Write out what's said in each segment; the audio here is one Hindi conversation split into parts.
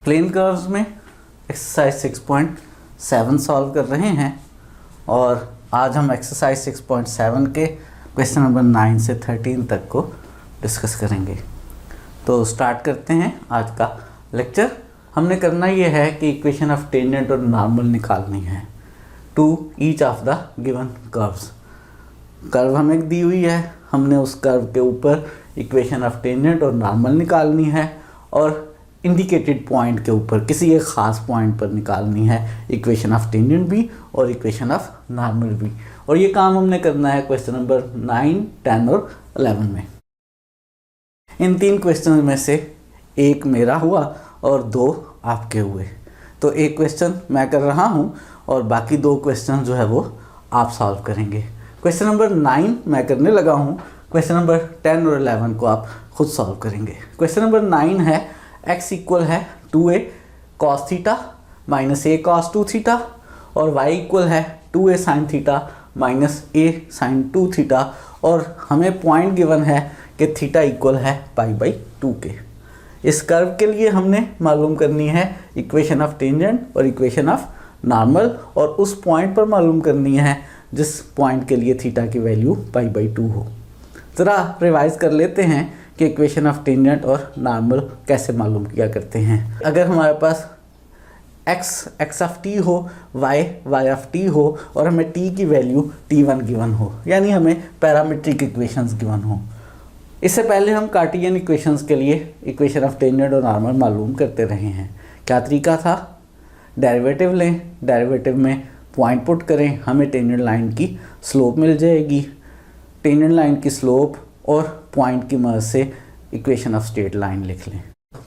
प्लेन कर्व्स में एक्सरसाइज 6.7 सॉल्व कर रहे हैं और आज हम एक्सरसाइज 6.7 के क्वेश्चन नंबर 9 से 13 तक को डिस्कस करेंगे। तो स्टार्ट करते हैं आज का लेक्चर। हमने करना ये है कि इक्वेशन ऑफ टेंजेंट और नॉर्मल निकालनी है to each of the given curves. Curve हमें दी हुई है, हमने उस कर्व के ऊपर इक्वेशन ऑफ टेंजेंट और नॉर्मल निकालनी है और इंडिकेटेड पॉइंट के ऊपर किसी एक ख़ास पॉइंट पर निकालनी है इक्वेशन ऑफ टेंजेंट भी और इक्वेशन ऑफ नॉर्मल भी। और ये काम हमने करना है क्वेश्चन नंबर 9, 10 और 11 में। इन 3 क्वेश्चन में से एक मेरा हुआ और 2 आपके हुए। तो एक क्वेश्चन मैं कर रहा हूँ और बाकी 2 क्वेश्चन जो है वो आप सॉल्व करेंगे। क्वेश्चन नंबर 9 मैं करने लगा हूँ, क्वेश्चन नंबर 10 और 11 को आप खुद सॉल्व करेंगे। क्वेश्चन नंबर 9 है x इक्वल है 2a cos theta minus a cos 2 theta और y इक्वल है 2a sin theta minus a sin 2 theta और हमें पॉइंट गिवन है कि थीटा इक्वल है π/2 के। इस कर्व के लिए हमने मालूम करनी है इक्वेशन ऑफ टेंजेंट और इक्वेशन ऑफ नॉर्मल और उस पॉइंट पर मालूम करनी है जिस पॉइंट के लिए थीटा की वैल्यू π/2 हो। ज़रा रिवाइज कर लेते हैं कि इक्वेशन ऑफ टेंजेंट और नॉर्मल कैसे मालूम किया करते हैं। अगर हमारे पास x ऑफ t हो, y ऑफ t हो और हमें t की वैल्यू t1 गिवन हो, यानी हमें पैरामीट्रिक इक्वेशंस गिवन हो। इससे पहले हम कार्टेशियन इक्वेशंस के लिए इक्वेशन ऑफ टेंजेंट और नॉर्मल मालूम करते रहे हैं। क्या तरीका था? डेरिवेटिव लें, डेरिवेटिव में पॉइंट पुट करें, हमें टेंजेंट लाइन की स्लोप मिल जाएगी। टेंजेंट लाइन की स्लोप और पॉइंट की मदद से इक्वेशन ऑफ स्ट्रेट लाइन लिख लें।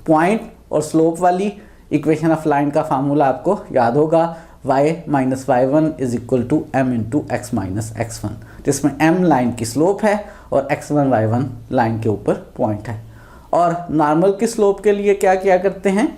पॉइंट और स्लोप वाली इक्वेशन ऑफ लाइन का फार्मूला आपको याद होगा, y minus y1 is equal to m into x minus x1, जिसमें m लाइन की स्लोप है और x1 y1 लाइन के ऊपर पॉइंट है। और नॉर्मल की स्लोप के लिए क्या किया करते हैं,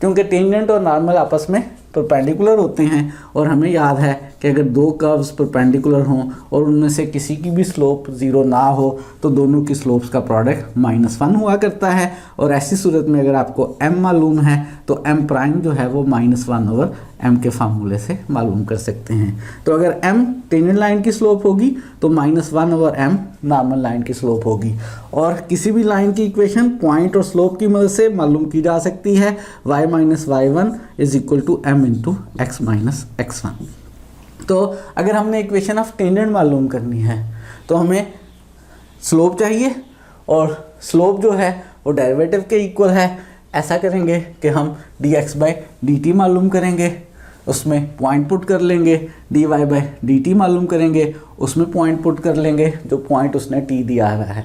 क्योंकि टेंजेंट और नॉर्मल आपस में परपेंडिकुलर होते हैं और हमें याद है कि अगर 2 कर्व्स परपेंडिकुलर हों और उनमें से किसी की भी स्लोप 0 ना हो तो दोनों की स्लोप्स का प्रोडक्ट -1 हुआ करता है। और ऐसी सूरत में अगर आपको m मालूम है तो m प्राइम जो है वो -1 ओवर m के फार्मूले से मालूम कर सकते हैं। तो अगर m टेंजेंट लाइन की स्लोप होगी तो -1 ओवर m नॉर्मल लाइन की स्लोप होगी। और किसी भी लाइन की इक्वेशन पॉइंट और स्लोप की मदद से मालूम की जा सकती है, y minus y1 is equal to m into x minus x1। तो अगर हमने इक्वेशन ऑफ टेंजेंट मालूम करनी है तो हमें स्लोप चाहिए और स्लोप जो है वो डेरिवेटिव के इक्वल है। ऐसा करेंगे कि हम dx/dt मालूम करेंगे, उसमें पॉइंट पुट कर लेंगे, dy/dt मालूम करेंगे, उसमें पॉइंट पुट कर लेंगे जो पॉइंट उसने t दिया हुआ है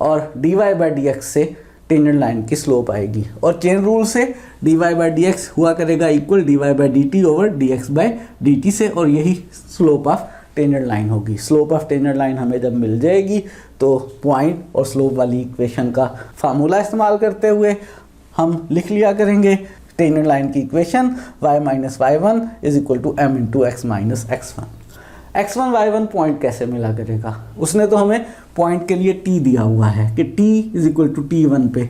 और dy/dx से टेंजेंट लाइन की स्लोप आएगी और चेन रूल से dy/dx हुआ करेगा इक्वल dy/dt ओवर dx/dt से और यही स्लोप ऑफ टेंजेंट लाइन होगी। स्लोप ऑफ टेंजेंट लाइन हमें जब मिल जाएगी तो पॉइंट और स्लोप वाली इक्वेशन का फार्मूला इस्तेमाल करते हुए हम लिख लिया करेंगे टेंजेंट लाइन की equation y minus y1 is equal to m into x minus x1। x1 y1 point कैसे मिला करेगा? उसने तो हमें पॉइंट के लिए t दिया हुआ है कि t is equal to t1 पे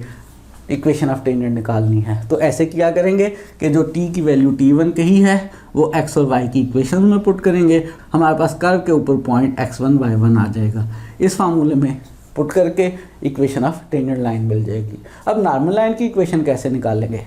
इक्वेशन ऑफ टेंजेंट निकालनी है। तो ऐसे किया करेंगे कि जो t की वैल्यू t1 के ही है वो x और y की इक्वेशन में पुट करेंगे, हमारे पास कर्व के ऊपर पॉइंट x1 y1 आ जाएगा। इस फार्मूले में पुट करके इक्वेशन ऑफ टेंजेंट लाइन मिल जाएगी। अब नॉर्मल लाइन की इक्वेशन कैसे निकालेंगे?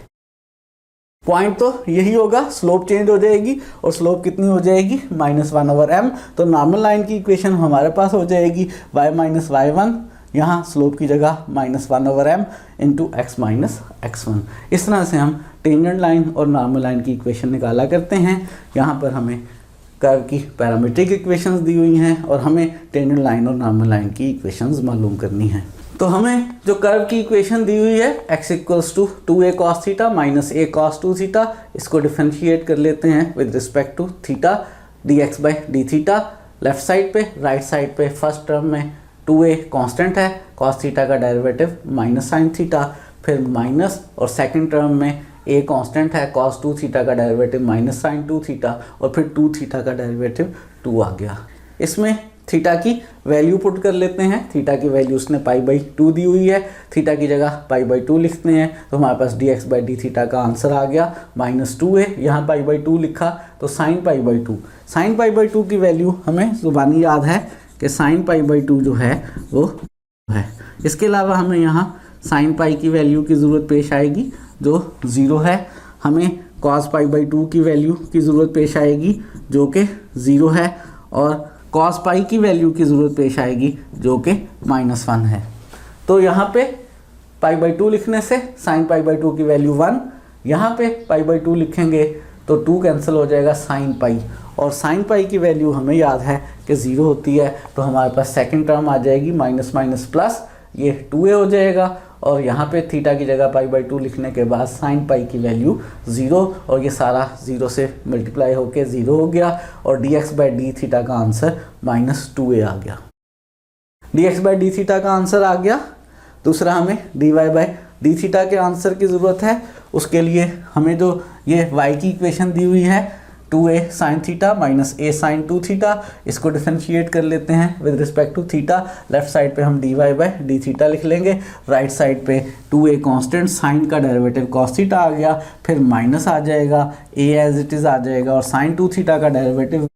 पॉइंट तो यही होगा, स्लोप चेंज हो जाएगी और स्लोप कितनी हो जाएगी -1 ओवर m। तो नॉर्मल लाइन की इक्वेशन हमारे पास हो जाएगी y माइनस y1, यहाँ स्लोप की जगह -1 over m into x minus x1। इस तरह से हम टेंजेंट लाइन और नॉर्मल लाइन की इक्वेशन निकाला करते हैं। यहाँ पर हमें कर्व की पैरामीट्रिक इक्वेशंस दी हुई हैं और हमें टेंजेंट लाइन और नॉर्मल लाइन की इक्वेशंस मालूम करनी है। तो हमें जो कर्व की इक्वेशन दी हुई है x equals to 2a cos theta minus a cos 2 theta, इसको डिफरेंशिएट कर लेते हैं with respect to theta dx/d theta. Left side पे, राइट साइड पे फर्स्ट टर्म में 2a कांस्टेंट है, cos थीटा का डेरिवेटिव माइनस साइन थीटा, फिर माइनस और सेकंड टर्म में a कांस्टेंट है, cos 2 थीटा का डेरिवेटिव माइनस साइन 2 थीटा और फिर 2 थीटा का डेरिवेटिव 2 आ गया। इसमें थीटा की वैल्यू पुट कर लेते हैं। थीटा की वैल्यू उसने π/2 दी हुई है, थीटा की जगह π/2 लिखते हैं तो हमारे पास dx/d थीटा का आंसर आ गया -2a। यहाँ π/2 लिखा तो sin π/2, sin π/2 की वैल्यू हमें जुबानी याद है कि sin π/2 जो है वो है। इसके अलावा हमें यहाँ sin π की वैल्यू की ज़रूरत पेश आएगी जो 0 है, हमें cos π/2 की वैल्यू की ज़रूरत पेश आएगी जो कि 0 है, और cos π की वैल्यू की ज़रूरत पेश आएगी जो कि -1 है। तो यहाँ पे π/2 लिखने से sin π/2 की वैल्यू 1, यहाँ पे π/2 लिखेंगे तो 2 कैंसिल हो जाएगा sin π, और sin π की वैल्यू हमें याद है कि 0 होती है, तो हमारे पास सेकंड टर्म आ जाएगी माइनस माइनस प्लस, ये 2a हो जाएगा, और यहाँ पे थीटा की जगह π/2 लिखने के बाद sin π की वैल्यू 0, और ये सारा 0 से मल्टीप्लाई होके 0 हो गया, और dx/d थीटा का आंसर -2a आ गया। dx/d थीटा का आंसर आ गया। दूसरा हमें dy/d थीटा के आंसर की ज़रूरत है। उसके लिए हमें जो ये y की इक्वेशन दी हुई है 2a sin theta minus a sin 2 theta, इसको डिफरेंशिएट कर लेते हैं with respect to theta. Left side पे हम dy/d थीटा लिख लेंगे, राइट साइड पे 2a कांस्टेंट, साइन का डेरिवेटिव cos थीटा आ गया, फिर माइनस आ जाएगा, a एज इट इज़ आ जाएगा, और sin 2 थीटा का डेरिवेटिव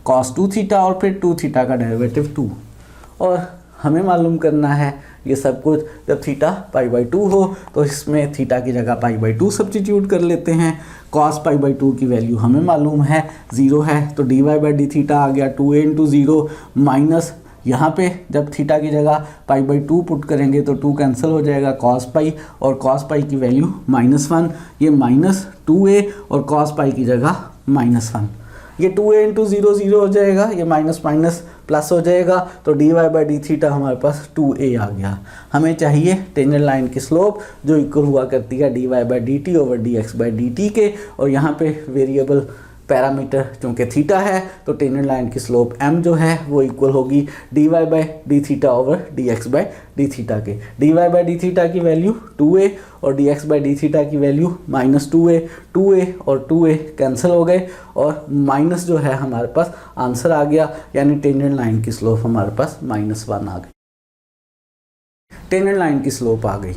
cos 2 थीटा, और फिर 2 थीटा का डेरिवेटिव 2। और हमें मालूम करना है ये सब कुछ जब थीटा π/2 हो तो इसमें थीटा की जगह π/2 सब्स्टिट्यूट कर लेते हैं। cos π/2 की वैल्यू हमें मालूम है 0 है, तो dy/d थीटा आ गया 2a × 0 माइनस, यहाँ पे जब थीटा की जगह π/2 पुट करेंगे तो 2 कैंसिल हो जाएगा cos π, और cos π की वैल्यू -1, ये -2a और cos π की जगह -1, ये 2a × 0 0 हो जाएगा, ये माइनस माइनस प्लस हो जाएगा, तो dy/d थीटा हमारे पास 2a आ गया। हमें चाहिए टेंजेंट लाइन की स्लोप जो इक्वल हुआ करती है dy/dt ओवर dx/dt के, और यहाँ पे वेरिएबल पैरामीटर चूँकि थीटा है तो टेंजेंट लाइन की स्लोप m जो है वो इक्वल होगी dy/d theta over dx/d theta के। dy/d थीटा की वैल्यू 2a और dx/d थीटा की वैल्यू -2a, 2a और 2a कैंसिल हो गए, और माइनस जो है हमारे पास आंसर आ गया, यानी टेंजेंट लाइन की स्लोप हमारे पास -1 आ गई। टेंजेंट लाइन की स्लोप आ गई।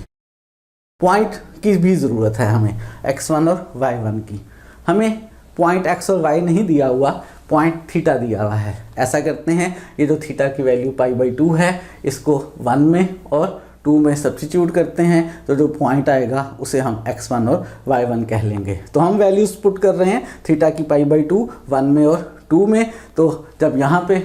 पॉइंट की भी ज़रूरत है हमें x1 और y1 की। हमें पॉइंट x और y नहीं दिया हुआ, पॉइंट थीटा दिया हुआ है। ऐसा करते हैं, ये जो थीटा की वैल्यू π/2 है इसको 1 में और 2 में सब्स्टिट्यूट करते हैं, तो जो पॉइंट आएगा उसे हम x1 और y1 कह लेंगे। तो हम वैल्यूज पुट कर रहे हैं थीटा की π/2 1 में और 2 में, तो जब यहाँ पे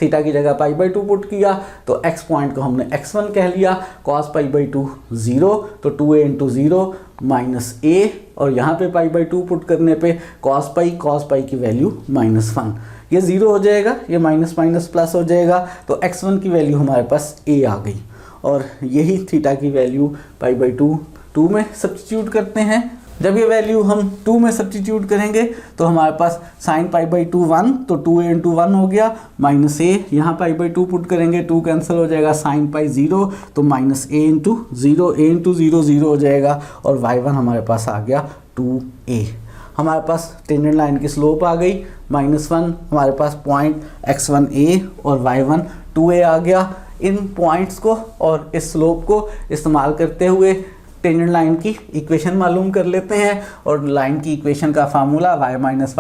थीटा की जगह π/2 पुट किया तो x पॉइंट को हमने x1 कह लिया, cos π/2 0, तो 2a × 0 -a, और यहाँ पे π/2 पुट करने पे cos π की वैल्यू -1, ये 0 हो जाएगा, ये माइनस माइनस प्लस हो जाएगा, तो x1 की वैल्यू हमारे पास a आ गई, और यही थीटा की वैल्यू π/2 2 में सब्स्टिट्यूट करते हैं। जब ये वैल्यू हम 2 में सब्स्टिट्यूट करेंगे तो हमारे पास sin π/2 1, तो 2a × 1 हो गया, -a, यहाँ π/2 पुट करेंगे 2 कैंसिल हो जाएगा, sin π 0, तो -a × 0, a × 0 0 हो जाएगा, और y1 हमारे पास आ गया 2a। हमारे पास टेंजेंट लाइन की स्लोप आ गई -1, हमारे पास पॉइंट x1a और y1 2a आ गया। इन पॉइंट्स को और इस स्लोप को इस्तेमाल करते हुए टेंजेंट लाइन की इक्वेशन मालूम कर लेते हैं, और लाइन की इक्वेशन का formula y - y1 =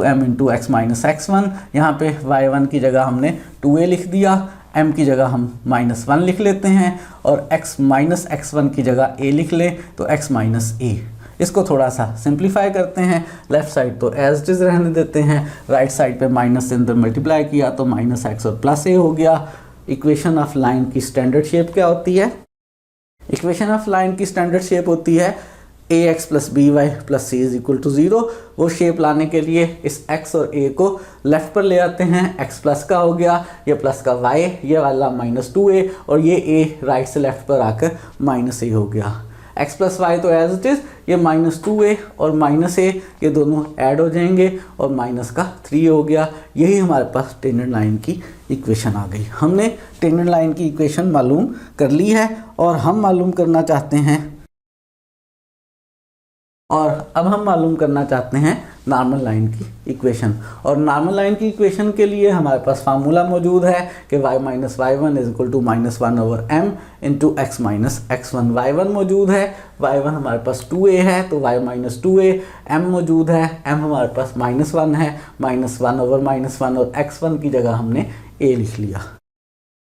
m × x - x1। यहाँ पे y1 की जगह हमने 2a लिख दिया, m की जगह हम -1 लिख लेते हैं, और x - x1 की जगह a लिख लें तो x - a। इसको थोड़ा सा सिंप्लीफाई करते हैं, लेफ्ट साइड तो एज इट इज रहने देते हैं, राइट साइड पे माइनस से अंदर मल्टीप्लाई किया तो -x और +a हो गया। इक्वेशन ऑफ लाइन की स्टैंडर्ड शेप क्या होती है? इक्वेशन ऑफ लाइन की स्टैंडर्ड शेप होती है ax + by + c = 0। वो शेप लाने के लिए इस x और a को लेफ्ट पर ले आते हैं, x प्लस का हो गया, ये प्लस का y, ये वाला -2a, और ये a राइट से लेफ्ट पर आकर -a हो गया। x + y तो एज इट इज़, ये -2a और -a ये दोनों ऐड हो जाएंगे, और माइनस का 3 हो गया। यही हमारे पास टेंजेंट लाइन की इक्वेशन आ गई। हमने टेंजेंट लाइन की इक्वेशन मालूम कर ली है, और हम मालूम करना चाहते हैं नॉर्मल लाइन की इक्वेशन। और नॉर्मल लाइन की इक्वेशन के लिए हमारे पास फार्मूला मौजूद है कि y minus y1 is equal to -1/m into x minus x1। y1 मौजूद है, y1 हमारे पास 2a है तो y माइनस 2a, m मौजूद है, m हमारे पास -1 है, -1/-1 और x1 की जगह हमने a लिख लिया।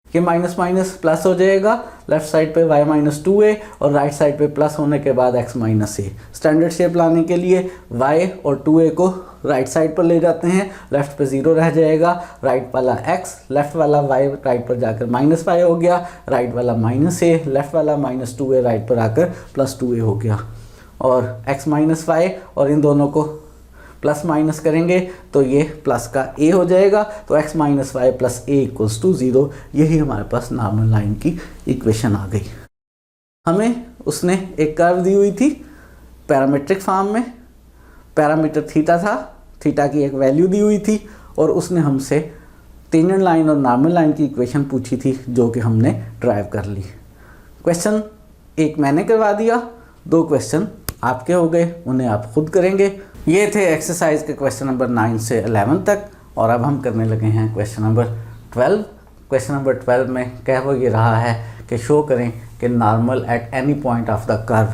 कि माइनस माइनस प्लस हो जाएगा, लेफ्ट साइड पे y माइनस 2a और राइट साइड पे प्लस होने के बाद x minus a। Standard shape लाने के लिए y और 2a को राइट साइड पर ले जाते हैं, लेफ्ट पे 0 रह जाएगा, राइट वाला x, लेफ्ट वाला y राइट पर जाकर -y हो गया, राइट वाला -a, लेफ्ट वाला -2a राइट पर आकर +2a हो गया। और x माइनस y और इन दोनों को प्लस माइनस करेंगे तो ये प्लस का a हो जाएगा, तो x minus y plus a equals to 0। यही हमारे पास नॉर्मल लाइन की इक्वेशन आ गई। हमें उसने एक कर्व दी हुई थी पैरामीट्रिक फॉर्म में, पैरामीटर थीटा था, थीटा की एक वैल्यू दी हुई थी और उसने हमसे टेंजेंट लाइन और नॉर्मल लाइन की इक्वेशन पूछी थी जो कि हमने ड्राइव कर ली। क्वेश्चन एक मैंने करवा दिया, 2 क्वेश्चन आपके हो गए, उन्हें आप खुद करेंगे। ये थे एक्सरसाइज के क्वेश्चन नंबर 9 से 11 तक और अब हम करने लगे हैं क्वेश्चन नंबर 12। क्वेश्चन नंबर 12 में कह ये रहा है कि शो करें कि normal at any point of the curve,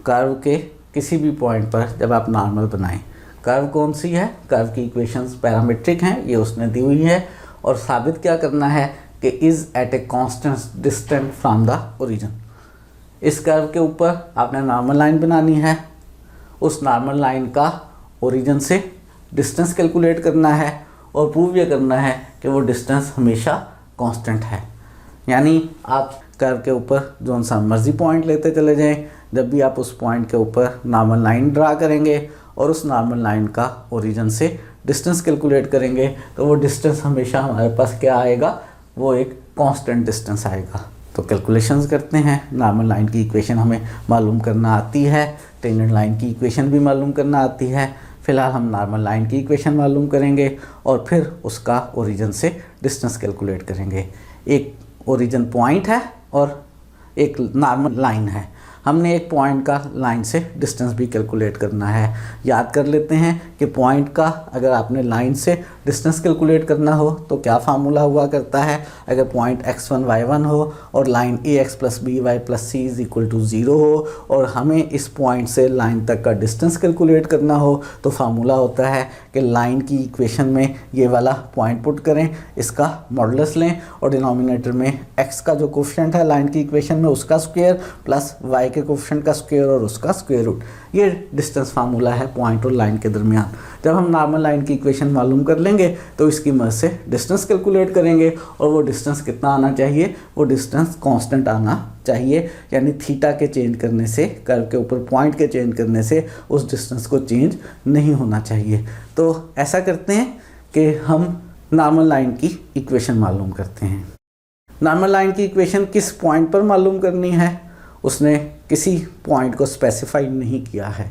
curve के किसी भी पॉइंट पर जब आप नॉर्मल बनाएं। कर्व कौन सी है? कर्व की इक्वेशंस पैरामीट्रिक हैं, ये उसने दी हुई है और साबित क्या करना है कि is at a constant distant from the origin. इस कर्व के ऊपर आपने नॉर्मल लाइन बनानी है, उस नॉर्मल लाइन का ओरिजिन से डिस्टेंस कैलकुलेट करना है और प्रूव ये करना है कि वो डिस्टेंस हमेशा कांस्टेंट है। यानी आप कर्व के ऊपर जो सा मर्जी पॉइंट लेते चले जाएं, जब भी आप उस पॉइंट के ऊपर नॉर्मल लाइन ड्रा करेंगे और उस नॉर्मल लाइन का ओरिजिन से डिस्टेंस कैलकुलेट करेंगे तो वो डिस्टेंस हमेशा हमारे पास क्या आएगा? वो एक कांस्टेंट डिस्टेंस आएगा। तो कैलकुलेशंस करते हैं। नॉर्मल लाइन की इक्वेशन हमें मालूम करना आती है, टेंजेंट लाइन की इक्वेशन भी मालूम करना आती है। फिलहाल हम नॉर्मल लाइन की इक्वेशन मालूम करेंगे और फिर उसका ओरिजिन से डिस्टेंस कैलकुलेट करेंगे। एक ओरिजिन पॉइंट है और एक नॉर्मल लाइन है। हमने एक पॉइंट का लाइन से डिस्टेंस भी कैलकुलेट करना है। याद कर लेते हैं कि पॉइंट का अगर आपने लाइन से डिस्टेंस कैलकुलेट करना हो तो क्या फार्मूला हुआ करता है? अगर पॉइंट x1 y1 हो और line ax plus b y plus c is equal to 0 हो और हमें इस पॉइंट से लाइन तक का डिस्टेंस कैलकुलेट करना हो तो फार्मूला होता है कि लाइन की इक्वेशन में ये वाला पॉइंट पुट करें, इसका मॉडुलस लें और डिनोमिनेटर में x का जो कोफिशिएंट है लाइन की इक्वेशन में उसका स्क्वायर प्लस y के कोफिशिएंट का स्क्वायर और उसका स्क्वायर रूट। ये डिस्टेंस फार्मूला है पॉइंट और लाइन के दरमियान। जब हम नॉर्मल लाइन की इक्वेशन मालूम कर लेंगे तो इसकी मदद से डिस्टेंस कैलकुलेट करेंगे और वो डिस्टेंस कितना आना चाहिए? वो डिस्टेंस कांस्टेंट आना चाहिए। यानी थीटा के चेंज करने से, कर्व के ऊपर पॉइंट के चेंज करने से उस डिस्टेंस को चेंज नहीं होना चाहिए। तो ऐसा करते हैं कि हम नॉर्मल लाइन की इक्वेशन मालूम करते हैं। नॉर्मल लाइन की इक्वेशन किस पॉइंट पर मालूम करनी है उसने किसी पॉइंट को स्पेसिफाई नहीं किया है,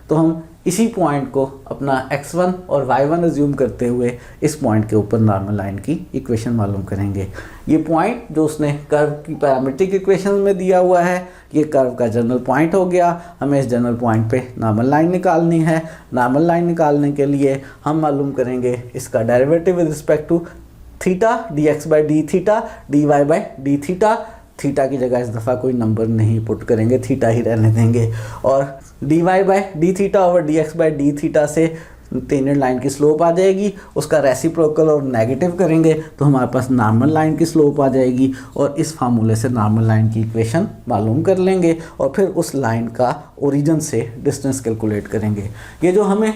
तो हम इसी पॉइंट को अपना x1 और y1 अज्यूम करते हुए इस पॉइंट के ऊपर नॉर्मल लाइन की इक्वेशन मालूम करेंगे। ये पॉइंट जो उसने कर्व की पैरामीट्रिक इक्वेशन में दिया हुआ है, ये कर्व का जनरल पॉइंट हो गया। हमें इस जनरल पॉइंट पे नॉर्मल लाइन निकालनी है। नॉर्मल लाइन निकालने के लिए हम मालूम करेंगे इसका derivative with respect to theta, dx by d theta, dy by d theta. Theta की जगह इस दफ़ा कोई नंबर नहीं पुट करेंगे, थीटा ही रहने देंगे। और dy by d theta over dx by d theta से टेंजेंट लाइन की स्लोप आ जाएगी, उसका रेसिप्रोकल और नेगेटिव करेंगे तो हमारे पास नॉर्मल लाइन की स्लोप आ जाएगी और इस फार्मूले से नॉर्मल लाइन की इक्वेशन मालूम कर लेंगे और फिर उस लाइन का ओरिजिन से डिस्टेंस कैलकुलेट करेंगे। ये जो हमें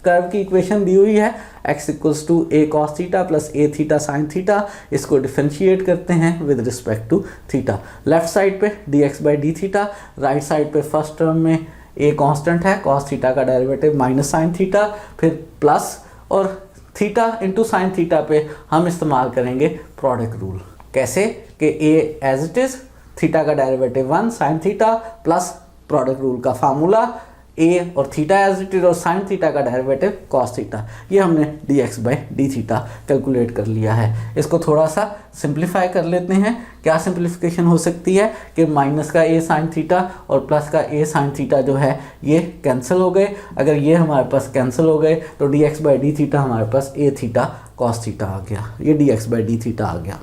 कर्व की इक्वेशन दी हुई है x equals to a cos theta plus a theta sine theta, इसको डिफरेंशिएट करते हैं with respect to theta. Left side पे dx by d theta, right side पे फर्स्ट टर्म में a कांस्टेंट है, cos थीटा का डेरिवेटिव माइनस साइन थीटा, फिर प्लस और थीटा इंटू साइन थीटा पे हम इस्तेमाल करेंगे प्रोडक्ट रूल। कैसे कि a as it is, theta का derivative 1 sine theta plus product rule का फार्मूला, ए और थीटा एज इट इज और साइन थीटा का डेरिवेटिव कॉस थीटा, ये हमने dx by d theta calculate कर लिया है। इसको थोड़ा सा सिंप्लीफाई कर लेते हैं। क्या सिंप्लीफिकेशन हो सकती है कि माइनस का ए साइन थीटा और प्लस का ए साइन थीटा जो है ये कैंसिल हो गए। अगर ये हमारे पास कैंसिल हो गए तो dx बाई डी थीटा हमारे पास ए थीटा कॉस थीटा आ गया, ये dx बाई डी थीटा आ गया।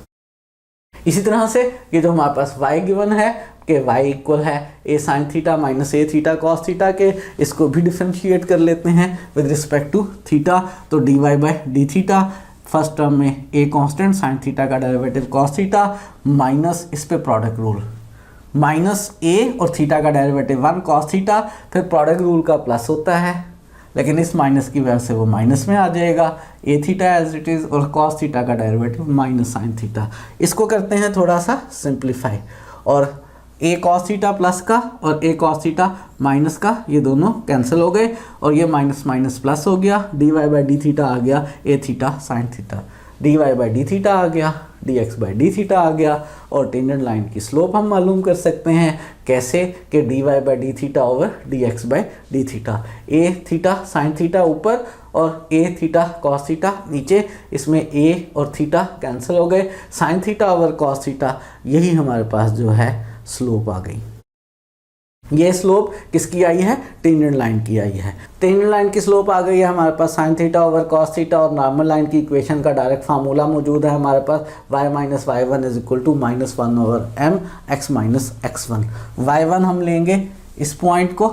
इसी तरह से ये जो हमारे पास y गिवन है कि y इक्वल है a sign theta minus A theta cos theta के, इसको भी डिफ्रेंशिएट कर लेते हैं विद रिस्पेक्ट टू थीटा। तो dy by d theta, first term में a कांस्टेंट साइन थीटा का डेरिवेटिव कॉस थीटा माइनस इस पे प्रोडक्ट रूल, माइनस a और थीटा का डेरिवेटिव 1 कॉस थीटा, फिर प्रोडक्ट रूल का प्लस होता है लेकिन इस माइनस की वजह से वो माइनस में आ जाएगा, ए थीटा एज इट इज़ और कॉस थीटा का डेरिवेटिव माइनस साइन थीटा। इसको करते हैं थोड़ा सा सिंप्लीफाई, और ए कॉस थीटा प्लस का और ए कॉस थीटा माइनस का ये दोनों कैंसिल हो गए और ये माइनस माइनस प्लस हो गया, d y by d theta आ गया a theta sine theta, d y by d theta आ गया, d x by d theta आ गया। और टेंजेंट लाइन की स्लोप हम मालूम कर सकते हैं कैसे कि d y by d theta over d x by d theta, a theta sine theta ऊपर और ए थीटा कॉस थीटा नीचे, इसमें ए और थीटा कैंसिल हो गए, sign theta over cos theta, यही हमारे पास जो है स्लोप आ गई। ये स्लोप किसकी आई है? टेंजेंट लाइन की आई है। टेंजेंट लाइन की स्लोप आ गई है हमारे पास sine theta over cos theta, और नॉर्मल लाइन की इक्वेशन का डायरेक्ट फार्मूला मौजूद है हमारे पास, y minus y one is equal to minus one over m x minus x one. Y one हम लेंगे इस पॉइंट को,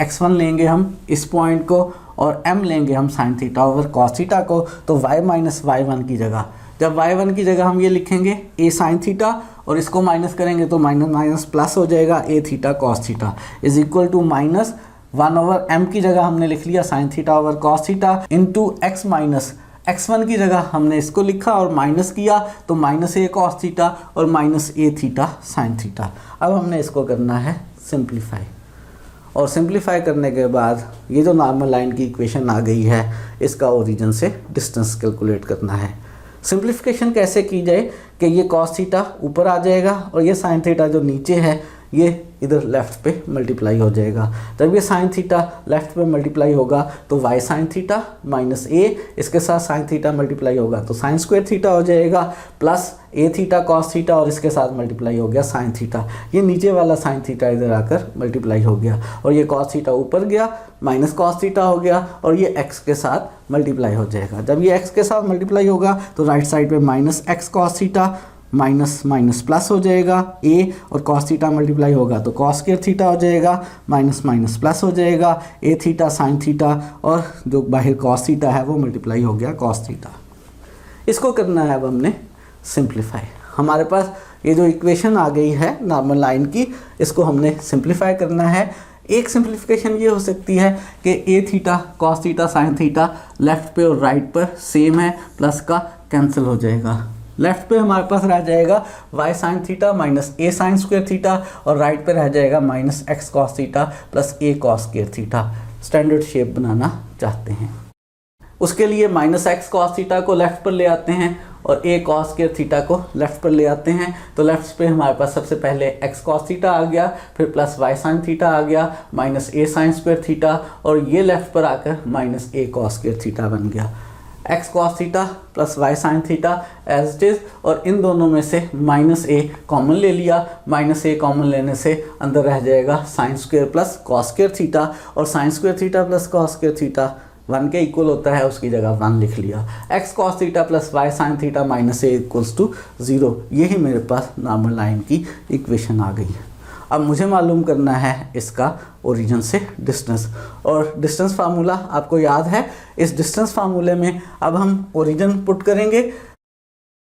x1 लेंगे हम इस पॉइंट को, और m लेंगे हम sign theta over cos theta को। तो y माइनस वाई वन की जगह, जब y1 की जगह हम ये लिखेंगे a साइन थीटा और इसको माइनस करेंगे तो माइनस माइनस प्लस हो जाएगा, a theta cos theta is equal to minus 1 over m की जगह हमने लिख लिया sine theta over cos theta into x minus x1 की जगह हमने इसको लिखा और माइनस किया तो माइनस a कॉस थीटा और minus a theta sine theta. अब हमने इसको करना है सिंप्लीफाई, और सिंप्लीफाई करने के बाद ये जो नॉर्मल लाइन की इक्वेशन आ गई है इसका ओरिजिन से डिस्टेंस कैलकुलेट करना है। सिंप्लीफिकेशन कैसे की जाए कि ये कॉस थीटा ऊपर आ जाएगा और ये साइन थीटा जो नीचे है ये इधर लेफ्ट पे मल्टीप्लाई हो जाएगा। जब ये साइन थीटा लेफ्ट पे मल्टीप्लाई होगा तो वाई साइन थीटा माइनस ए, इसके साथ साइन थीटा मल्टीप्लाई होगा तो साइन स्क्वायर थीटा हो जाएगा, प्लस ए थीटा कॉस थीटा और इसके साथ मल्टीप्लाई हो गया साइन थीटा, ये नीचे वाला साइन थीटा इधर आकर मल्टीप्लाई हो गया और ये कॉस थीटा ऊपर गया माइनस कॉस थीटा हो गया और ये एक्स के साथ मल्टीप्लाई हो जाएगा। जब ये एक्स के साथ मल्टीप्लाई होगा तो राइट साइड पे minus x cos theta minus minus plus हो जाएगा, ए और कॉस थीटा मल्टीप्लाई होगा तो कॉस स्क्वायर थीटा हो जाएगा, माइनस माइनस प्लस हो जाएगा, ए थीटा साइन थीटा और जो बाहर कॉस थीटा है वो मल्टीप्लाई हो गया कॉस थीटा। इसको करना है अब हमने सिंप्लीफाई। हमारे पास ये जो इक्वेशन आ गई है नॉर्मल लाइन की, इसको हमने सिंप्लीफाई करना है। एक सिंप्लीफिकेशन ये हो सकती है कि a theta cos theta sine theta left पे और राइट पर सेम है, प्लस का कैंसिल हो जाएगा। लेफ्ट पे हमारे पास रह जाएगा y sine theta minus a sine square theta और राइट पे रह जाएगा minus x cos theta plus a cos square theta. Standard shape बनाना चाहते हैं उसके लिए माइनस एक्स कॉस थीटा को लेफ्ट पर ले आते हैं और ए कॉस स्क्वायर थीटा को लेफ्ट पर ले आते हैं। तो लेफ्ट पे हमारे पास सबसे पहले एक्स कॉस थीटा आ गया, फिर प्लस वाई साइन थीटा आ गया, minus a sine square theta और ये लेफ्ट पर आकर minus a cos square theta बन गया। X cos theta plus y sine theta as it is, और इन दोनों में से माइनस ए कॉमन ले लिया, माइनस ए कॉमन लेने से अंदर रह जाएगा sine square plus cos square theta, और sine square theta plus cos square theta 1 के इक्वल होता है, उसकी जगह 1 लिख लिया। X cos theta plus y sine theta minus a equals to 0, यही मेरे पास नॉर्मल लाइन की इक्वेशन आ गई है। अब मुझे मालूम करना है इसका ओरिजिन से डिस्टेंस, और डिस्टेंस फार्मूला आपको याद है। इस डिस्टेंस फार्मूले में अब हम ओरिजिन पुट करेंगे,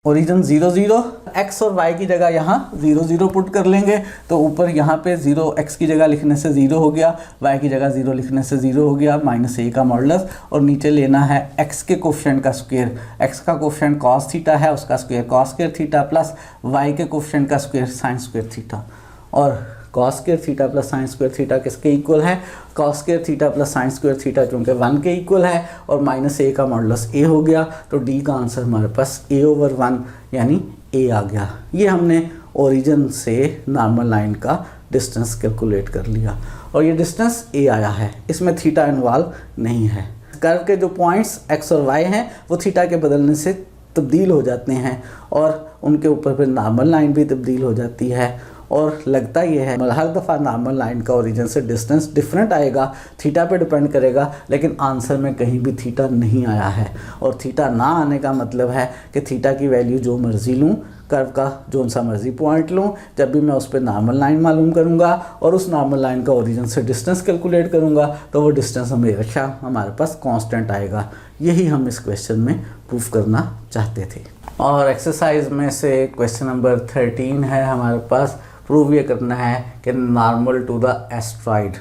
ओरिजिन 0 0, एक्स और वाई की जगह यहाँ 0 0 पुट कर लेंगे तो ऊपर यहाँ पे 0 एक्स की जगह लिखने से 0 हो गया, वाई की जगह 0 लिखने से 0 हो गया, माइनस ए का मॉडुलस, और नीचे लेना है एक्स के कोफिशिएंट का स्क्वायर, एक्स का कोफिशिएंट कॉस थीटा है उसका square cos square theta plus y के कोफिशिएंट का स्क्वायर साइन स्क्वायर थीटा, और cos square theta plus sine square theta किसके इक्वल है? Cos square theta plus sine square theta चूँकि 1 के इक्वल है और माइनस ए का मॉडुलस ए हो गया, तो डी का आंसर हमारे पास ए ओवर 1 यानी ए आ गया। ये हमने ओरिजिन से नॉर्मल लाइन का डिस्टेंस कैलकुलेट कर लिया। और ये डिस्टेंस a आया है, इसमें थीटा इन्वॉल्व नहीं है। कर्व के जो पॉइंट्स x और y हैं वो थीटा के बदलने से तब्दील हो जाते हैं और उनके ऊपर फिर नॉर्मल लाइन भी तब्दील हो जाती है। और लगता ये है हर दफ़ा नॉर्मल लाइन का ओरिजिन से डिस्टेंस डिफरेंट आएगा, थीटा पे डिपेंड करेगा, लेकिन आंसर में कहीं भी थीटा नहीं आया है। और थीटा ना आने का मतलब है कि थीटा की वैल्यू जो मर्ज़ी लूँ, कर्व का जो सा मर्ज़ी पॉइंट लूँ, जब भी मैं उस पर नॉर्मल लाइन मालूम करूँगा और उस नॉर्मल लाइन का ओरिजिन से डिस्टेंस कैलकुलेट करूँगा तो वो डिस्टेंस हमेशा हमारे पास कांस्टेंट आएगा। यही हम इस क्वेश्चन में प्रूफ करना चाहते थे। और एक्सरसाइज में से क्वेश्चन नंबर 13 है हमारे पास। प्रूव ये करना है कि नॉर्मल टू द एस्ट्रॉइड,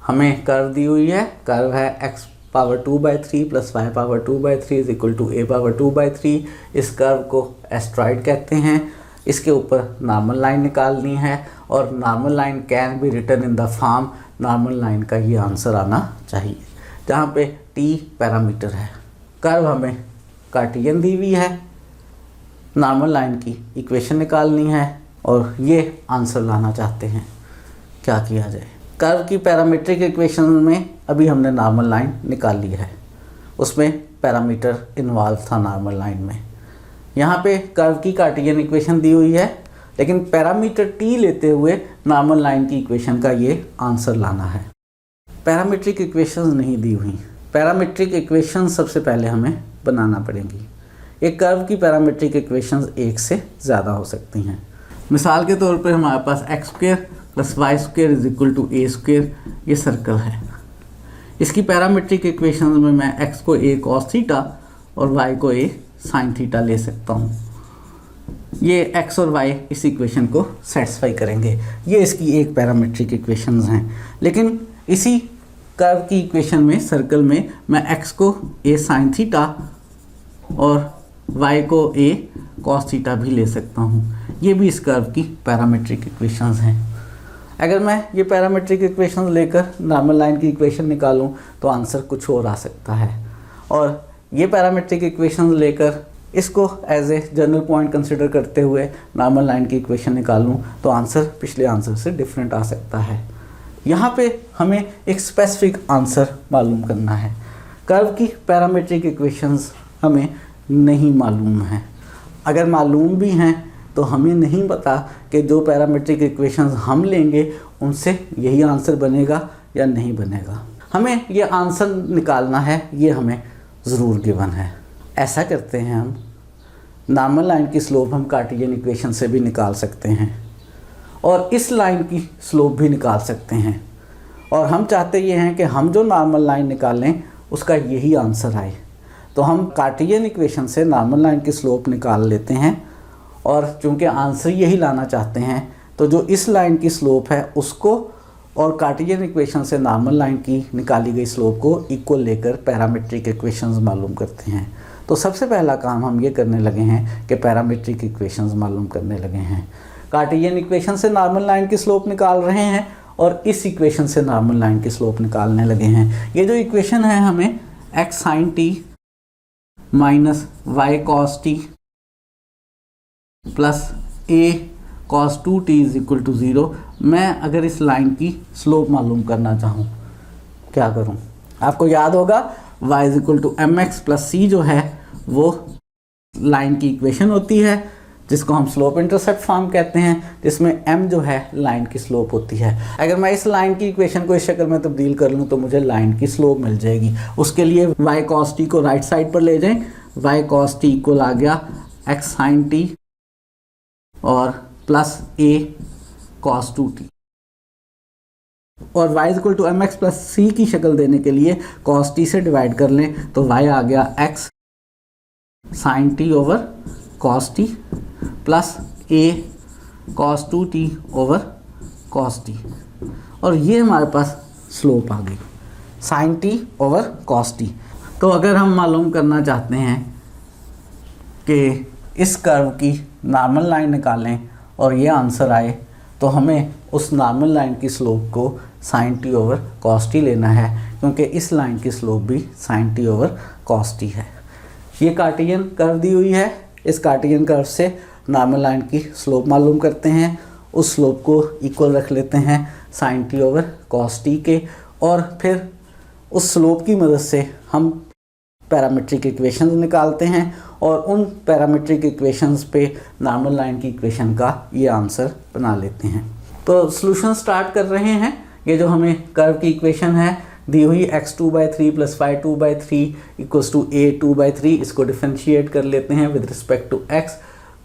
हमें कर्व दी हुई है, कर्व है x power 2/3 plus y power 2/3 is equal to a power 2/3। इस कर्व को एस्ट्रॉइड कहते हैं। इसके ऊपर नॉर्मल लाइन निकालनी है और normal line can be written in the form, normal line का ये आंसर आना चाहिए जहाँ पे t पैरामीटर है। कर्व हमें कार्टियन दी हुई है, नॉर्मल लाइन की इक्वेशन निकालनी है और ये आंसर लाना चाहते हैं। क्या किया जाए? कर्व की पैरामीट्रिक इक्वेशन में अभी हमने नॉर्मल लाइन निकाल ली है, उसमें पैरामीटर इन्वॉल्व था नॉर्मल लाइन में। यहाँ पे कर्व की कार्टियन इक्वेशन दी हुई है, लेकिन पैरामीटर t लेते हुए नॉर्मल लाइन की इक्वेशन का ये आंसर लाना है। पैरामीट्रिक इक्वेशंस नहीं दी हुई, पैरामीट्रिक इक्वेशन सबसे पहले हमें बनाना पड़ेंगी। एक कर्व की पैरामीट्रिक इक्वेशंस एक से ज़्यादा हो सकती हैं। मिसाल के तौर पर हमारे पास x² plus y² is equal to a², ये सर्कल है। इसकी पैरामीट्रिक इक्वेशन में मैं x को a cos थीटा और y को a sin थीटा ले सकता हूँ। ये x और y इस इक्वेशन को सेटिस्फाई करेंगे। ये इसकी एक पैरामीट्रिक इक्वेशंस हैं। लेकिन इसी कर्व की इक्वेशन में, सर्कल में, मैं x को a sin थीटा और y को a cos थीटा भी ले सकता हूँ। ये भी इस कर्व की पैरामीट्रिक इक्वेशंस हैं। अगर मैं ये पैरामीट्रिक इक्वेशंस लेकर नॉर्मल लाइन की इक्वेशन निकालूं तो आंसर कुछ और आ सकता है, और ये पैरामीट्रिक इक्वेशंस लेकर इसको as a general point consider करते हुए नॉर्मल लाइन की इक्वेशन निकालूं तो आंसर पिछले आंसर से डिफरेंट आ सकता है। यहाँ पे हमें एक स्पेसिफिक आंसर मालूम करना है। कर्व की पैरामीट्रिक इक्वेशंस हमें नहीं मालूम हैं। अगर मालूम भी हैं तो हमें नहीं पता कि जो पैरामीट्रिक इक्वेशंस हम लेंगे उनसे यही आंसर बनेगा या नहीं बनेगा। हमें ये आंसर निकालना है, ये हमें ज़रूर गिवन है। ऐसा करते हैं, हम नॉर्मल लाइन की स्लोप हम कार्टियन इक्वेशन से भी निकाल सकते हैं और इस लाइन की स्लोप भी निकाल सकते हैं। और हम चाहते ये हैं कि हम जो नॉर्मल लाइन निकालें उसका यही आंसर आए। तो हम कार्टियन इक्वेशन से नॉर्मल लाइन की स्लोप निकाल लेते हैं, और चूंकि आंसर यही लाना चाहते हैं तो जो इस लाइन की स्लोप है उसको और कार्टियन इक्वेशन से नॉर्मल लाइन की निकाली गई स्लोप को इक्वल लेकर पैरामीट्रिक इक्वेशंस मालूम करते हैं। तो सबसे पहला काम हम ये करने लगे हैं कि पैरामीट्रिक इक्वेशंस मालूम करने लगे हैं। कार्टियन इक्वेशन से नॉर्मल लाइन की स्लोप निकाल रहे हैं और इस इक्वेशन से नॉर्मल लाइन की स्लोप निकालने लगे हैं। ये जो इक्वेशन है हमें x sin t minus y cos t plus a cos 2t is equal to 0। मैं अगर इस लाइन की स्लोप मालूम करना चाहूँ क्या करूँ? आपको याद होगा y is equal to mx plus c जो है वो लाइन की इक्वेशन होती है, जिसको हम स्लोप इंटरसेप्ट फॉर्म कहते हैं, जिसमें m जो है लाइन की स्लोप होती है। अगर मैं इस लाइन की इक्वेशन को इस शक्ल में तब्दील कर लूँ तो मुझे लाइन की स्लोप मिल जाएगी। उसके लिए y cos t को राइट साइड पर ले जाएं। y cos t इक्वल आ गया x sin t और प्लस a cos 2t, और y equal to mx plus c की शक्ल देने के लिए cos t से डिवाइड कर लें तो y आ गया x sin t over cos t plus a cos 2t over cos t, और ये हमारे पास स्लोप आ गई sin t over cos t। तो अगर हम मालूम करना चाहते हैं कि इस कर्व की नॉर्मल लाइन निकालें और ये आंसर आए तो हमें उस नॉर्मल लाइन की स्लोप को sin t over cos t लेना है, क्योंकि इस लाइन की स्लोप भी sin t over cos t है। ये कार्टियन कर्व दी हुई है, इस कार्टियन कर्व से नॉर्मल लाइन की स्लोप मालूम करते हैं, उस स्लोप को इक्वल रख लेते हैं sine t over cos t के, और फिर उस स्लोप की मदद से हम पैरामीट्रिक इक्वेशंस निकालते हैं और उन पैरामीट्रिक इक्वेशंस पे नॉर्मल लाइन की इक्वेशन का ये आंसर बना लेते हैं। तो सॉल्यूशन स्टार्ट कर रहे हैं। ये जो हमें कर्व की इक्वेशन है दी हुई x2/3 + y2/3 = a2/3, इसको डिफरेंशिएट कर लेते हैं with respect to x।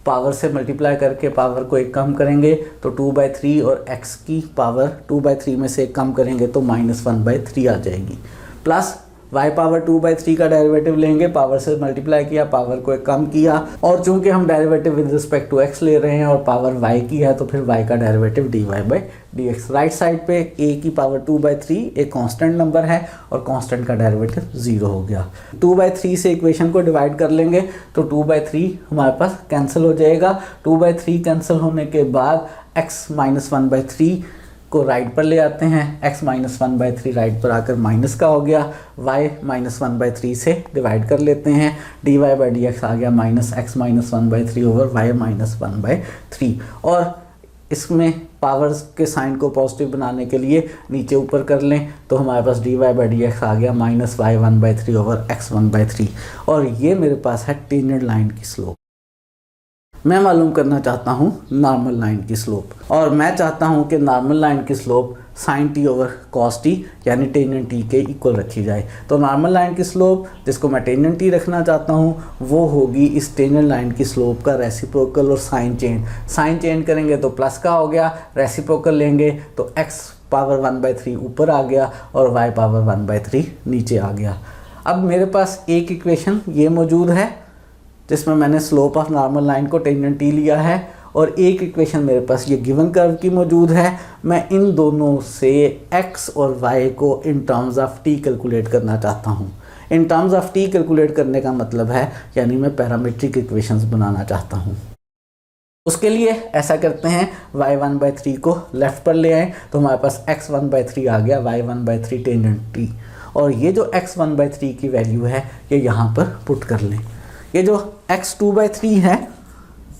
Power से मल्टीप्लाई करके पावर को एक कम करेंगे तो 2/3, और x की पावर 2/3 में से एक कम करेंगे तो -1/3 आ जाएगी, प्लस y पावर 2/3 का डेरिवेटिव लेंगे, पावर से मल्टीप्लाई किया, पावर को एक कम किया, और चूंकि हम derivative with respect to x ले रहे हैं और पावर y की है तो फिर y का डेरिवेटिव dy/dx। राइट साइड पे a की पावर 2/3 एक कांस्टेंट नंबर है और कांस्टेंट का डेरिवेटिव 0 हो गया। 2/3 से इक्वेशन को डिवाइड कर लेंगे तो 2/3 हमारे पास कैंसिल हो जाएगा। 2/3 कैंसिल होने के बाद x -1/3 को राइट पर ले आते हैं, x -1/3 राइट पर आकर माइनस का हो गया, y -1/3 से डिवाइड कर लेते हैं, dy/dx आ गया -x -1/3 ओवर y -1/3। और इसमें पावर्स के साइन को पॉजिटिव बनाने के लिए नीचे ऊपर कर लें तो हमारे पास dy/dx आ गया -y1/3 ओवर x1/3। और ये मेरे पास है टेंजेंट लाइन की स्लोप। मैं मालूम करना चाहता हूँ नॉर्मल लाइन की स्लोप, और मैं चाहता हूँ कि नॉर्मल लाइन की slope sine t over cos t यानी टेंजेंट टी के इक्वल रखी जाए। तो नॉर्मल लाइन की स्लोप जिसको मैं टेंजेंट टी रखना चाहता हूँ वो होगी इस टेंजेंट लाइन की स्लोप का रेसिप्रोकल और साइन चेंज। साइन चेंज करेंगे तो प्लस का हो गया, रेसिप्रोकल लेंगे तो x पावर 1/3 ऊपर आ गया और y पावर 1/3 नीचे आ गया। अब मेरे पास एक इक्वेशन ये मौजूद है जिसमें मैंने स्लोप ऑफ नॉर्मल लाइन को टेंजेंट टी लिया है, और एक इक्वेशन मेरे पास ये गिवन कर्व की मौजूद है। मैं इन दोनों से x और y को in terms of t calculate करना चाहता हूँ। In terms of t calculate करने का मतलब है यानी मैं पैरामीट्रिक इक्वेशंस बनाना चाहता हूँ। उसके लिए ऐसा करते हैं, y1/3 को लेफ्ट पर ले आए तो हमारे पास x1/3 आ गया, y1/3 टेंजेंट t, और ये जो x1/3 की वैल्यू है ये यहाँ पर पुट कर लें। ये जो x2/3 है,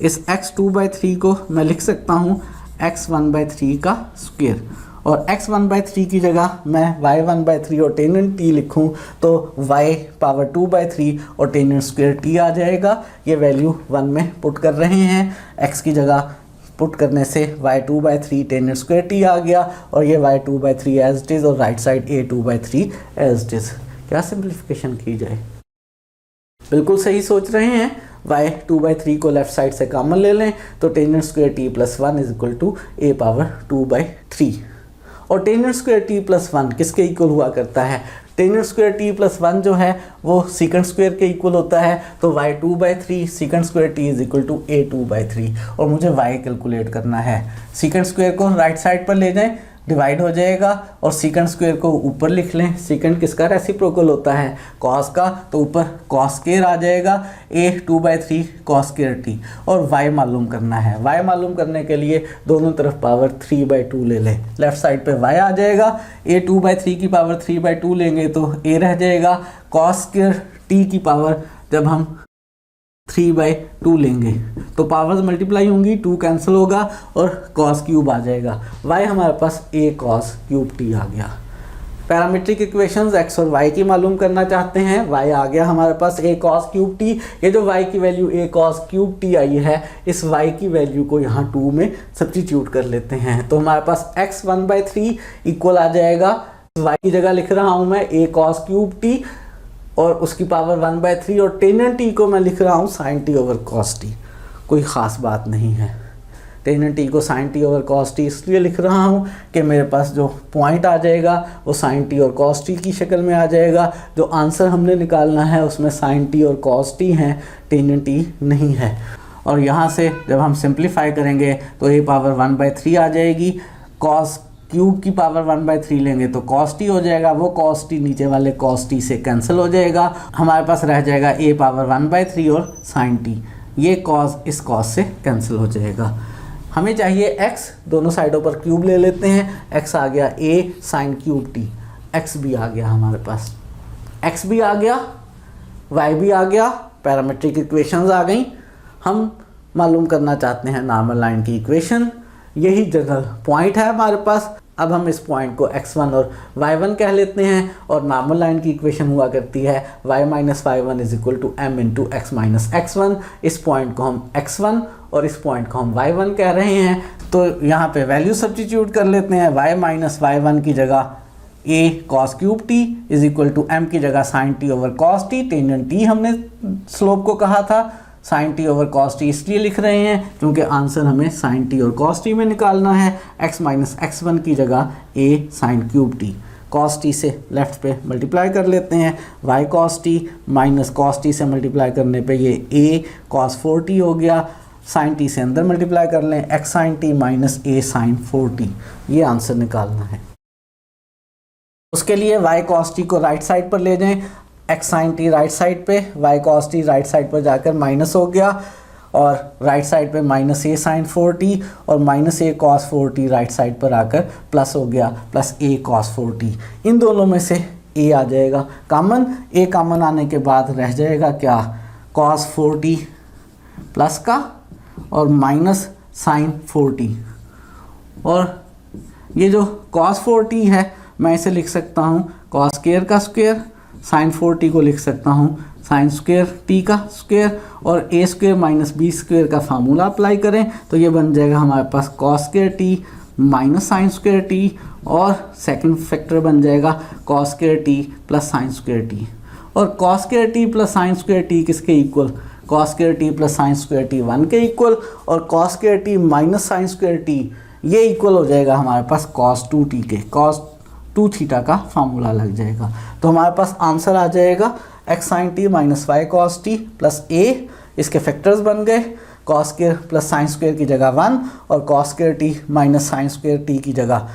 इस x2/3 को मैं लिख सकता हूँ x1/3 का स्क्वायर, और x1/3 की जगह मैं y1/3 और टेंजेंट t लिखूँ तो y पावर 2/3 और टेंजेंट स्क्वायर t आ जाएगा। ये वैल्यू 1 में पुट कर रहे हैं, x की जगह पुट करने से y2/3 टेंजेंट स्क्वायर t आ गया, और ये y2/3 एज इट इज़ और right side a2/3 as it is. क्या सिंप्लीफिकेशन की जाए? बिल्कुल सही सोच रहे हैं। y2/3 को लेफ्ट साइड से कॉमन ले लें तो tangent square t + 1 = a power 2/3, और टेंजेंट स्क्वायर t + 1 किसके इक्वल हुआ करता है? टेंजेंट स्क्वायर t + 1 जो है वो सीकेंट स्क्वायर के इक्वल होता है, तो y2/3 secant square t = a2/3, और मुझे y कैलकुलेट करना है। सीकेंट स्क्वायर को राइट साइड पर ले जाएं, डिवाइड हो जाएगा, और सीकेंट स्क्वायर को ऊपर लिख लें। सीकेंट किसका रेसिप्रोकल होता है? कॉस का, तो ऊपर कॉस स्क्वायर आ जाएगा, a2/3 कॉस स्क्वायर t, और y मालूम करना है। y मालूम करने के लिए दोनों तरफ पावर 3/2 ले लें, लेफ्ट साइड पे y आ जाएगा, a2/3 की पावर 3/2 लेंगे तो a रह जाएगा, कॉस स्क्वायर t की पावर जब हम 3/2 लेंगे तो पावर्स मल्टीप्लाई होंगी, 2 कैंसिल होगा और cos क्यूब आ जाएगा। y हमारे पास a cos क्यूब t आ गया। पैरामीट्रिक इक्वेशंस x और y की मालूम करना चाहते हैं, y आ गया हमारे पास a cos क्यूब t। ये जो y की value a cos cube t आई है, इस y की वैल्यू को यहाँ 2 में सब्स्टिट्यूट कर लेते हैं, तो हमारे पास x 1/3 इक्वल आ जाएगा, y की जगह लिख रहा हूँ मैं a cos क्यूब t और उसकी पावर 1/3, और टेंजेंट t को मैं लिख रहा हूँ sin t over cos t। कोई ख़ास बात नहीं है। टेंजेंट t को sin t over cos t इसलिए लिख रहा हूँ कि मेरे पास जो पॉइंट आ जाएगा वो sin t और cos t की शक्ल में आ जाएगा। जो आंसर हमने निकालना है उसमें sin t और cos t हैं, टेंजेंट t नहीं है। और यहाँ से जब हम सिंप्लीफाई करेंगे तो a पावर 1/3 आ जाएगी, cos क्यूब की पावर 1/3 लेंगे तो cos t हो जाएगा, वो cos t नीचे वाले cos t से कैंसिल हो जाएगा, हमारे पास रह जाएगा a पावर 1/3 और sin t, ये cos इस cos से कैंसिल हो जाएगा। हमें चाहिए x, दोनों साइडों पर क्यूब ले लेते हैं, x आ गया a sin cube t, x भी आ गया हमारे पास, x भी आ गया, y भी आ गया, पैरामीट्रिक इक्वेशंस आ गई। हम मालूम करना चाहते हैं नॉर्मल लाइन की इक्वेशन, यही जनरल पॉइंट है हमारे पास। अब हम इस पॉइंट को x1 और y1 कह लेते हैं और नॉर्मल लाइन की इक्वेशन हुआ करती है y minus y1 is equal to m into x minus x1। इस पॉइंट को हम x1 और इस पॉइंट को हम y1 कह रहे हैं। तो यहाँ पे वैल्यू सब्स्टिट्यूट कर लेते हैं। y माइनस y1 की जगह a cos cube t is equal to m की जगह sin t over cos t, tangent t हमने स्लोप को कहा था, sin t over cos t इसलिए लिख रहे हैं क्योंकि आंसर हमें sin t और cos t में निकालना है। x माइनस x1 की जगह a sin cube t, cos t से लेफ्ट पे मल्टीप्लाई कर लेते हैं, y cos t minus cos t से मल्टीप्लाई करने पे ये a cos 4t हो गया, sin t से अंदर मल्टीप्लाई कर लें, x sin t minus a sin 4t, ये आंसर निकालना है। उसके लिए y cos t को राइट साइड पर ले जाएं, x sin t right side पे, y cos t right side पर जाकर माइनस हो गया और राइट साइड पे माइनस a sin 4t और minus a cos 4t right side पर आकर प्लस हो गया, प्लस a cos 4t। इन दोनों में से a आ जाएगा कॉमन, a कॉमन आने के बाद रह जाएगा क्या, cos 4t प्लस का और माइनस sin 4t। और ये जो cos 4t है मैं इसे लिख सकता हूँ cos स्क्वायर का स्क्वायर, sin 4t को लिख सकता हूँ sin स्क्वायर t का स्क्वायर, और a square minus b square का फार्मूला अप्लाई करें तो ये बन जाएगा हमारे पास cos square t minus sin square t, और सेकंड फैक्टर बन जाएगा cos square t plus sin square t। और cos square t plus sin square t किसके equal, cos square t plus sin square t 1 के इक्वल, और cos square t minus sin square t ये इक्वल हो जाएगा हमारे पास cos 2t के, cos 2 थीटा का फार्मूला लग जाएगा। तो हमारे पास आंसर आ जाएगा x sin t minus y cos t plus a, इसके फैक्टर्स बन गए, cos square plus sin square की जगह 1 और cos square t minus sin square t की जगह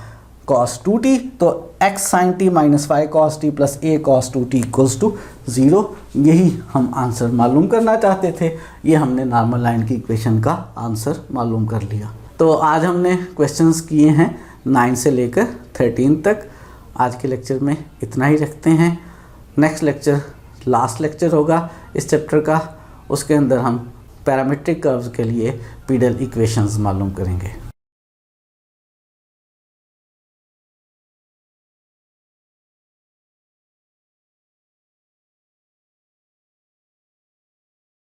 cos 2t। तो x sin t minus y cos t plus a cos 2t equals to 0, यही हम आंसर मालूम करना चाहते थे। ये हमने नॉर्मल लाइन की इक्वेशन का आंसर मालूम कर लिया। तो आज हमने क्वेश्चंस किए हैं 9 से लेकर 13 तक। आज के लेक्चर में इतना ही रखते हैं। नेक्स्ट लेक्चर लास्ट लेक्चर होगा इस चैप्टर का, उसके अंदर हम पैरामीट्रिक कर्व्स के लिए पीडल इक्वेशंस मालूम करेंगे।